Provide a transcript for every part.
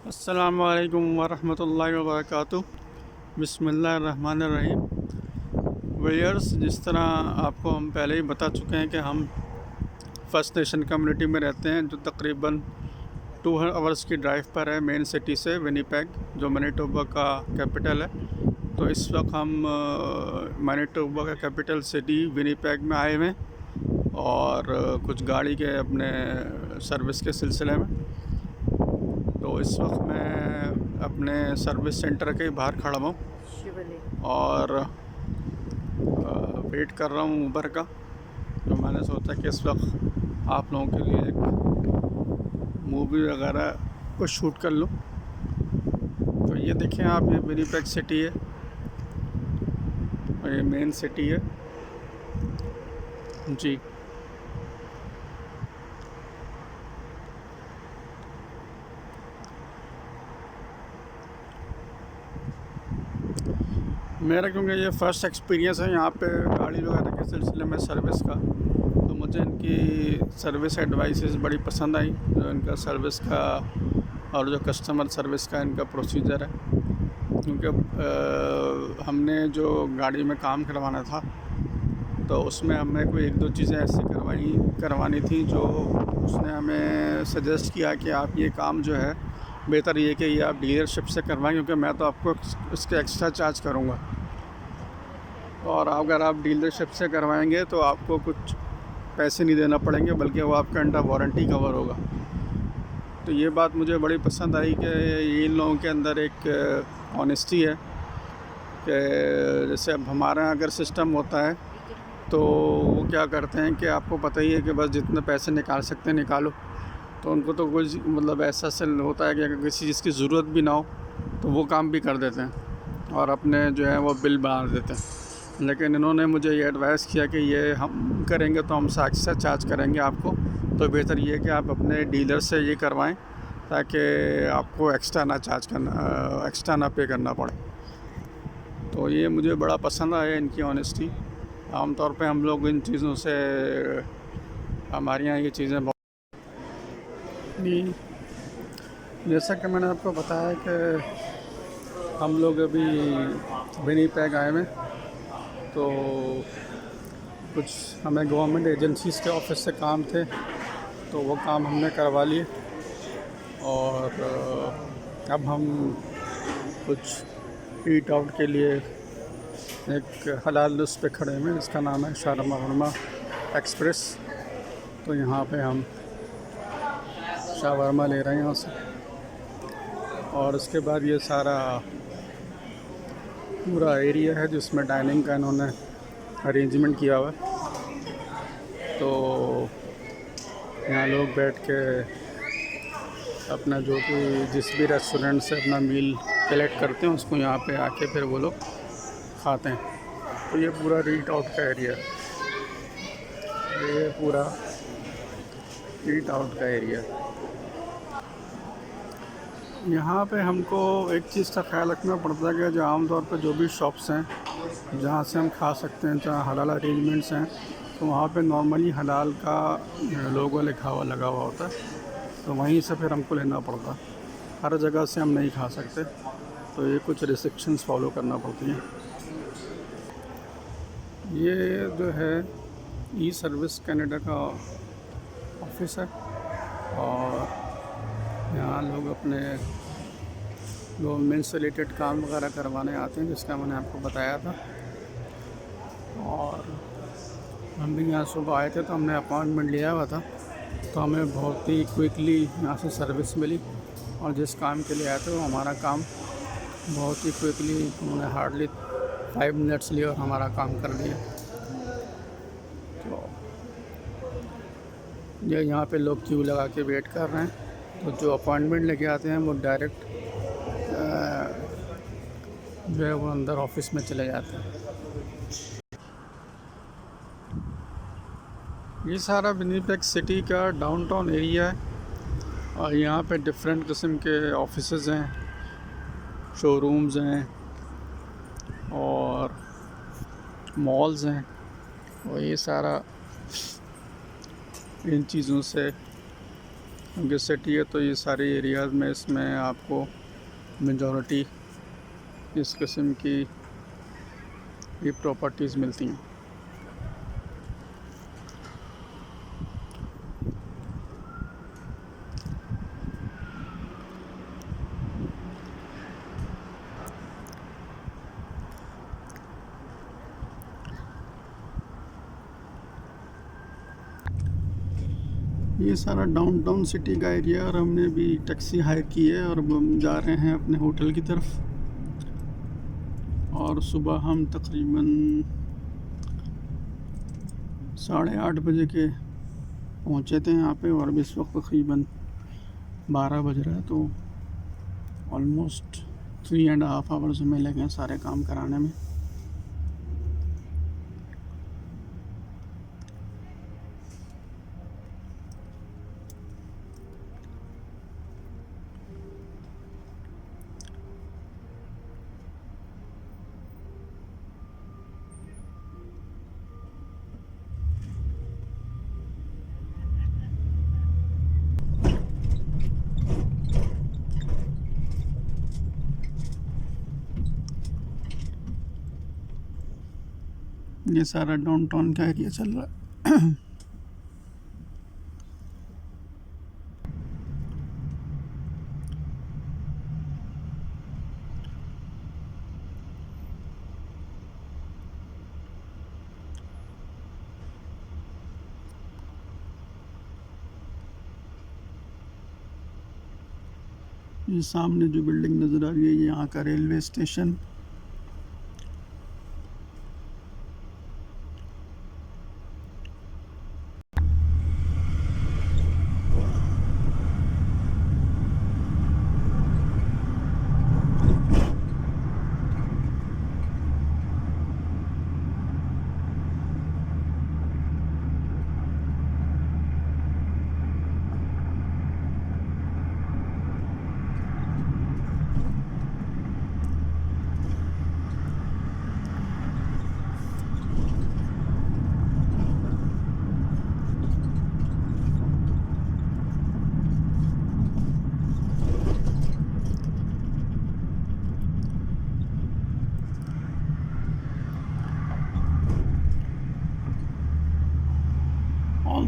अस्सलामु अलैकुम वरहमतुल्लाहि वबरकातुहू। बिस्मिल्लाहिर्रहमानिर्रहीम। व्यूअर्स, जिस तरह आपको हम पहले ही बता चुके हैं कि हम फर्स्ट नेशन कम्युनिटी में रहते हैं, जो तकरीबन 2 आवर्स की ड्राइव पर है मेन सिटी से, विनीपेग, जो मैनीटोबा का कैपिटल है। तो इस वक्त हम मैनीटोबा का कैपिटल सिटी विनीपेग में आए हुए हैं और कुछ गाड़ी के अपने सर्विस के सिलसिले में। तो इस वक्त मैं अपने सर्विस सेंटर के बाहर खड़ा हूँ और वेट कर रहा हूँ ऊबर का। तो मैंने सोचा कि इस वक्त आप लोगों के लिए एक मूवी वगैरह को शूट कर लूँ। तो ये देखें आप, ये विनीपेग सिटी है और ये मेन सिटी है जी। मेरा क्योंकि ये फ़र्स्ट एक्सपीरियंस है यहाँ पे गाड़ी वगैरह के सिलसिले में सर्विस का, तो मुझे इनकी सर्विस एडवाइसेस बड़ी पसंद आई, जो इनका सर्विस का और जो कस्टमर सर्विस का इनका प्रोसीजर है। क्योंकि हमने जो गाड़ी में काम करवाना था, तो उसमें हमें कोई एक दो चीज़ें ऐसी करवानी थी जो उसने हमें सजेस्ट किया कि आप ये काम जो है बेहतर ये कि ये आप डीलरशिप से करवाएं, क्योंकि मैं तो आपको इसके एक्स्ट्रा चार्ज करूँगा, और अगर आप डीलरशिप से करवाएंगे तो आपको कुछ पैसे नहीं देना पड़ेंगे, बल्कि वो आपका अंडर वारंटी कवर होगा। तो ये बात मुझे बड़ी पसंद आई कि इन लोगों के अंदर एक ऑनेस्टी है कि जैसे अब हमारे यहाँ अगर सिस्टम होता है तो वो क्या करते हैं कि आपको पता ही है कि बस जितने पैसे निकाल सकते हैं निकालो। तो उनको तो कुछ मतलब ऐसा सेल होता है कि अगर किसी चीज़ की ज़रूरत भी ना हो तो वो काम भी कर देते हैं और अपने जो है वो बिल बना देते हैं। लेकिन इन्होंने मुझे ये एडवाइस किया कि ये हम करेंगे तो हम एक्स्ट्रा चार्ज करेंगे आपको, तो बेहतर ये है कि आप अपने डीलर से ये करवाएं ताकि आपको एक्स्ट्रा ना पे करना पड़े। तो ये मुझे बड़ा पसंद आया इनकी ऑनेस्टी। आमतौर पे हम लोग इन चीज़ों से, हमारे यहाँ ये चीज़ें बहुत नहीं। जैसा कि मैंने आपको बताया कि हम लोग अभी विनीपेग आए हैं, तो कुछ हमें गवर्नमेंट एजेंसीज़ के ऑफिस से काम थे, तो वो काम हमने करवा लिए और अब हम कुछ ईट आउट के लिए एक हलाल उस पे खड़े हैं, इसका नाम है शावरमा एक्सप्रेस। तो यहाँ पे हम शावरमा ले रहे हैं यहाँ से, और उसके बाद ये सारा पूरा एरिया है जिसमें डाइनिंग का इन्होंने अरेंजमेंट किया हुआ है। तो यहाँ लोग बैठ के अपना जो कि जिस भी रेस्टोरेंट से अपना मील कलेक्ट करते हैं उसको यहाँ पे आके फिर वो लोग खाते हैं। तो ये पूरा ईट आउट का एरिया है, ये पूरा ईट आउट का एरिया है। यहाँ पे हमको एक चीज़ का ख्याल रखना पड़ता है कि जो आमतौर पर जो भी शॉप्स हैं जहाँ से हम खा सकते हैं, जहाँ हलाल अरेंजमेंट्स हैं, तो वहाँ पे नॉर्मली हलाल का लोगो लगा हुआ होता है, तो वहीं से फिर हमको लेना पड़ता है। हर जगह से हम नहीं खा सकते, तो ये कुछ रिस्ट्रिक्शंस फॉलो करना पड़ती हैं। ये जो है ई सर्विस कनाडा का ऑफिस है, और यहाँ लोग अपने गवर्नमेंट से रिलेटेड काम वगैरह करवाने आते हैं, जिसका मैंने आपको बताया था। और हम भी यहाँ सुबह आए थे तो हमने अपॉइंटमेंट लिया हुआ था, तो हमें बहुत ही क्विकली यहाँ से सर्विस मिली, और जिस काम के लिए आए थे वो हमारा काम बहुत ही क्विकली, उन्होंने हार्डली 5 मिनट्स लिए और हमारा काम कर दिया। तो ये यहाँ पे लोग क्यू लगा के वेट कर रहे हैं, तो जो अपॉइंटमेंट लेके आते हैं वो डायरेक्ट जो है वो अंदर ऑफिस में चले जाते हैं। ये सारा विनीपेग सिटी का डाउनटाउन एरिया है, और यहाँ पे डिफरेंट किस्म के ऑफिसेज़ हैं, शोरूम्स हैं और मॉल्स हैं, और ये सारा इन चीज़ों से क्योंकि सिटी है तो ये सारे एरियाज़ में इसमें आपको मेजॉरिटी इस किस्म की ये प्रॉपर्टीज़ मिलती हैं। ये सारा डाउनटाउन सिटी का एरिया और हमने अभी टैक्सी हायर की है और अब हम जा रहे हैं अपने होटल की तरफ। और सुबह हम तकरीबन 8:30 बजे के पहुँचे थे यहाँ पे और अभी इस वक्त तकरीबन 12 बज रहा है, तो ऑलमोस्ट 3.5 आवर्स हमें लगे हैं सारे काम कराने में। ये सारा डाउनटाउन का एरिया चल रहा है। ये सामने जो बिल्डिंग नज़र आ रही है ये यहाँ का रेलवे स्टेशन।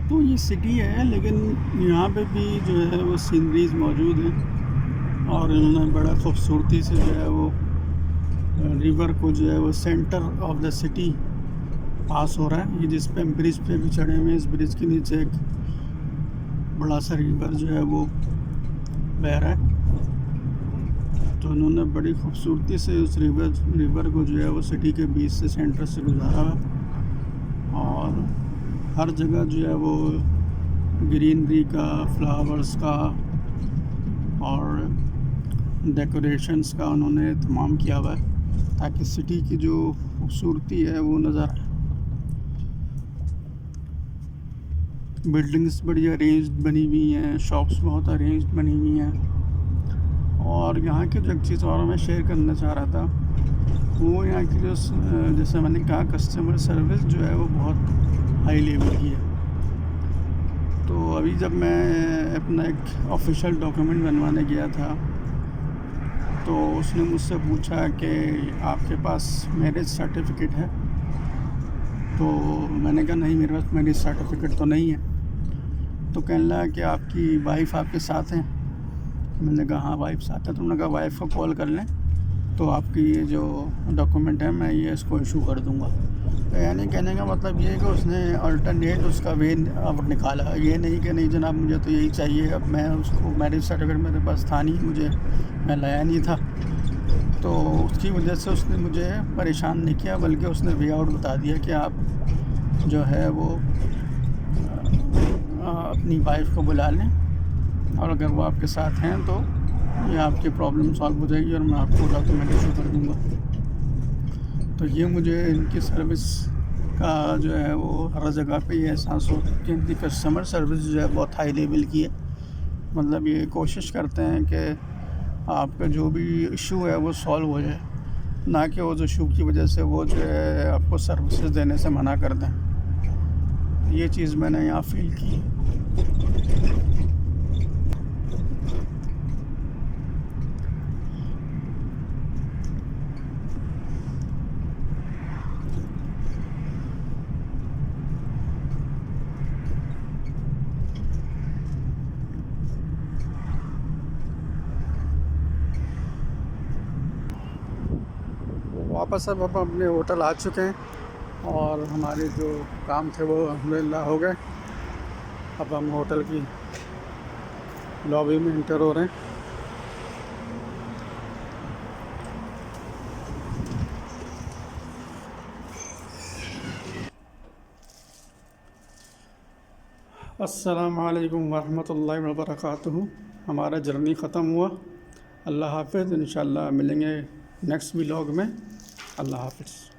तो ये सिटी है लेकिन यहाँ पे भी जो है वो सीनरीज मौजूद हैं और इन्होंने बड़ा खूबसूरती से जो है वो रिवर को जो है वो सेंटर ऑफ द सिटी पास हो रहा है। ये जिस पे हम ब्रिज पे भी चढ़े हुए हैं, इस ब्रिज के नीचे एक बड़ा सा रिवर जो है वो बह रहा है। तो उन्होंने बड़ी खूबसूरती से उस रिवर को जो है वो सिटी के बीच से सेंटर से गुजारा है और हर जगह जो है वो ग्रीनरी का, फ्लावर्स का और डेकोरेशंस का उन्होंने तमाम किया हुआ है ताकि सिटी की जो खूबसूरती है वो नज़र आए। बिल्डिंग्स बड़ी अरेंज्ड बनी हुई हैं, शॉप्स बहुत अरेंज्ड बनी हुई हैं। और यहाँ की जो एक चीज़ और मैं शेयर करना चाह रहा था वो यहाँ की जो जैसे मैंने कहा कस्टमर सर्विस जो है वो बहुत हाई लेवल की है। तो अभी जब मैं अपना एक ऑफिशियल डॉक्यूमेंट बनवाने गया था तो उसने मुझसे पूछा कि आपके पास मैरिज सर्टिफिकेट है। तो मैंने कहा नहीं, मेरे पास मैरिज सर्टिफिकेट तो नहीं है। तो कहने लगा कि आपकी वाइफ आपके साथ हैं। मैंने कहा हाँ वाइफ साथ है। तो उन्होंने कहा वाइफ को कॉल कर लें तो आपकी ये जो डॉक्यूमेंट है मैं ये इसको इशू कर दूँगा। तो यानी कहने का मतलब ये है कि उसने अल्टरनेट उसका वे अब निकाला, ये नहीं कि नहीं जनाब मुझे तो यही चाहिए। अब मैं उसको मैरिज सर्टिफिकेट मेरे पास था नहीं, मैं लाया नहीं था, तो उसकी वजह से उसने मुझे परेशान नहीं किया बल्कि उसने वे आउट बता दिया कि आप जो है वो अपनी वाइफ को बुला लें और अगर वो आपके साथ हैं तो ये आपकी प्रॉब्लम सॉल्व हो जाएगी और मैं आपको डॉक्यूमेंट इशू कर दूँगा। तो ये मुझे इनकी सर्विस का जो है वो हर जगह पे ये एहसास हो कि इनकी कस्टमर सर्विस जो है बहुत हाई लेवल की है। मतलब ये कोशिश करते हैं कि आपका जो भी इशू है वो सॉल्व हो जाए, ना कि उस इशू की वजह से वो जो है आपको सर्विसेज देने से मना कर दें। ये चीज़ मैंने यहाँ फील की। वापस अब हम अपने होटल आ चुके हैं और हमारे जो काम थे वो अल्हम्दुलिल्लाह हो गए। अब हम होटल की लॉबी में इंटर हो रहे हैं। अस्सलामु अलैकुम वरहमतुल्लाहि वबरकातुहू। हमारा जर्नी ख़त्म हुआ। अल्लाह हाफ़िज़। इंशाअल्लाह मिलेंगे नेक्स्ट व्लॉग में। अल्लाह हाफ़िज़।